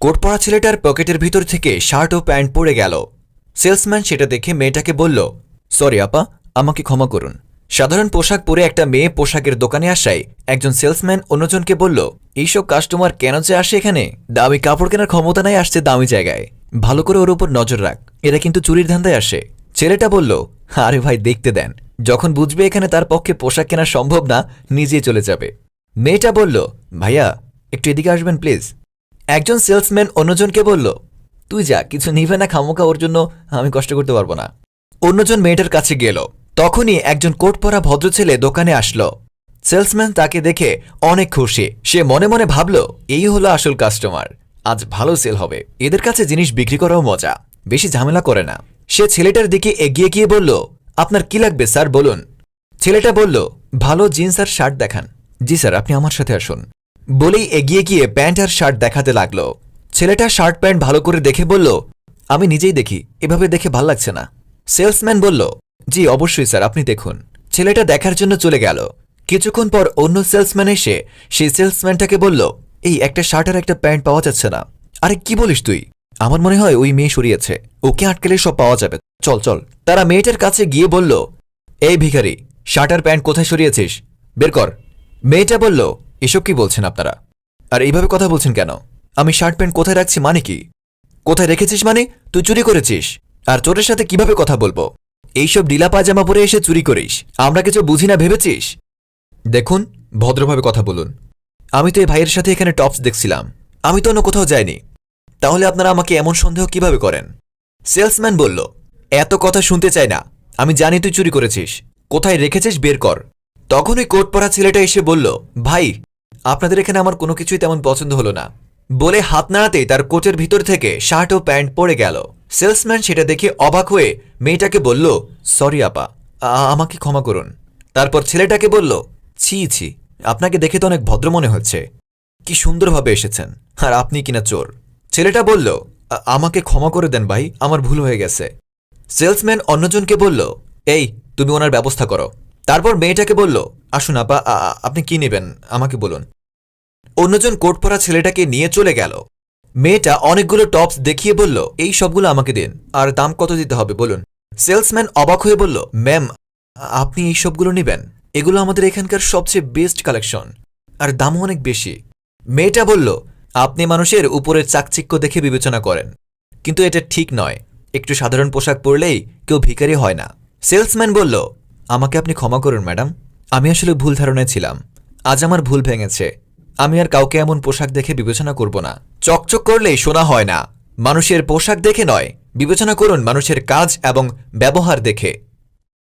Coat পরা ছেলেটার পকেটের ভিতর থেকে শার্ট ও প্যান্ট পড়ে গেল। সেলসম্যান সেটা দেখে মেয়েটাকে বলল, সরি আপা, আমাকে ক্ষমা করুন। সাধারণ পোশাক পরে একটা মেয়ে পোশাকের দোকানে আসায় একজন সেলসম্যান অন্যজনকে বলল, এইসব কাস্টমার কেন যে আসে এখানে? দামি কাপড় কেনার ক্ষমতা নাই, আসছে দামি জায়গায়। ভালো করে ওর উপর নজর রাখ, এরা কিন্তু চুরির ধান্দায় আসে। ছেলেটা বলল, আরে ভাই দেখতে দেন, যখন বুঝবে এখানে তার পক্ষে পোশাক কেনা সম্ভব না, নিজেই চলে যাবে। মেয়েটা বলল, ভাইয়া একটু এদিকে আসবেন প্লিজ। একজন সেলসম্যান অন্যজনকে বলল, তুই যা, কিছু নিবে না খামোকা, ওর জন্য আমি কষ্ট করতে পারবো না। অন্যজন মেয়েটার কাছে গেল। তখনই একজন কোট পরা ভদ্রছেলে দোকানে আসলো। সেলসম্যান তাকে দেখে অনেক খুশি। সে মনে মনে ভাবল, এই হলো আসল কাস্টমার, আজ ভালো সেল হবে। এদের কাছে জিনিস বিক্রি করাও মজা, বেশি ঝামেলা করে না। সে ছেলেটার দিকে এগিয়ে গিয়ে বলল, আপনার কি লাগবে স্যার বলুন। ছেলেটা বলল, ভালো জিন্স আর শার্ট দেখান। জি স্যার, আপনি আমার সাথে আসুন। বলেই এগিয়ে গিয়ে প্যান্ট আর শার্ট দেখাতে লাগলো। ছেলেটা শার্ট প্যান্ট ভালো করে দেখে বলল, আমি নিজেই দেখি, এভাবে দেখে ভাল লাগছে না। সেলসম্যান বলল, জি অবশ্যই স্যার, আপনি দেখুন। ছেলেটা দেখার জন্য চলে গেল। কিছুক্ষণ পর অন্য সেলসম্যান এসে সেই সেলসম্যানটাকে বলল, এই একটা শার্ট আর একটা প্যান্ট পাওয়া যাচ্ছে না। আরে কি বলিস তুই? আমার মনে হয় ওই মেয়ে সরিয়েছে, ওকে আটকালে সব পাওয়া যাবে, চল চল। তারা মেয়েটার কাছে গিয়ে বলল, এই ভিখারি, শার্ট আর প্যান্ট কোথায় সরিয়েছিস? বের কর। মেয়েটা বলল, এসব কি বলছেন আপনারা? আর এইভাবে কথা বলছেন কেন? আমি শার্ট প্যান্ট কোথায় রাখছি মানে কি? কোথায় রেখেছিস মানে? তুই চুরি করেছিস। আর চোরের সাথে কিভাবে কথা বলবো? এইসব ডিলা পায়জামা পরে এসে চুরি করিস, আমরা কিছু বুঝি না ভেবেছিস? দেখুন, ভদ্রভাবে কথা বলুন। আমি তো এই ভাইয়ের সাথে এখানে টপস দেখছিলাম, আমি তো অন্য কোথাও যাইনি। তাহলে আপনারা আমাকে এমন সন্দেহ কিভাবে করেন? সেলসম্যান বলল, এত কথা শুনতে চাই না, আমি জানি তুই চুরি করেছিস, কোথায় রেখেছিস বের কর। তখন ওই কোট পরা ছেলেটা এসে বলল, ভাই আপনাদের এখানে আমার কোনো কিছুই তেমন পছন্দ হলো না, বলে হাত নাড়াতেই তার কোটের ভিতর থেকে শার্ট ও প্যান্ট পড়ে গেল। সেলসম্যান সেটা দেখে অবাক হয়ে মেয়েটাকে বলল, সরি আপা, আমাকে ক্ষমা করুন। তারপর ছেলেটাকে বলল, ছি ছি, আপনাকে দেখে তো অনেক ভদ্র মনে হচ্ছে, কি সুন্দরভাবে এসেছেন, আর আপনি কিনা চোর। ছেলেটা বলল, আমাকে ক্ষমা করে দেন ভাই, আমার ভুল হয়ে গেছে। সেলসম্যান অন্যজনকে বলল, এই তুমি ওনার ব্যবস্থা করো। তারপর মেয়েটাকে বলল, আসুন আপা, আপনি কি নেবেন আমাকে বলুন। অন্যজন কোট পরা ছেলেটাকে নিয়ে চলে গেল। মেয়েটা অনেকগুলো টপস দেখিয়ে বলল, এই সবগুলো আমাকে দিন, আর দাম কত দিতে হবে বলুন। সেলসম্যান অবাক হয়ে বলল, ম্যাম আপনি এই সবগুলো নেবেন? এগুলো আমাদের এখানকার সবচেয়ে বেস্ট কালেকশন, আর দামও অনেক বেশি। মেয়েটা বলল, আপনি মানুষের উপরের চাকচিক্য দেখে বিবেচনা করেন, কিন্তু এটা ঠিক নয়, একটু সাধারণ পোশাক পরলেই কেউ ভিখারি হয় না। সেলসম্যান বলল, আমাকে আপনি ক্ষমা করুন ম্যাডাম, আমি আসলে ভুল ধারণায় ছিলাম, আজ আমার ভুল ভেঙেছে। আমি আর কাউকে এমন পোশাক দেখে বিবেচনা করব না। চকচক করলেই শোনা হয় না, মানুষের পোশাক দেখে নয়, বিবেচনা করুন মানুষের কাজ এবং ব্যবহার দেখে।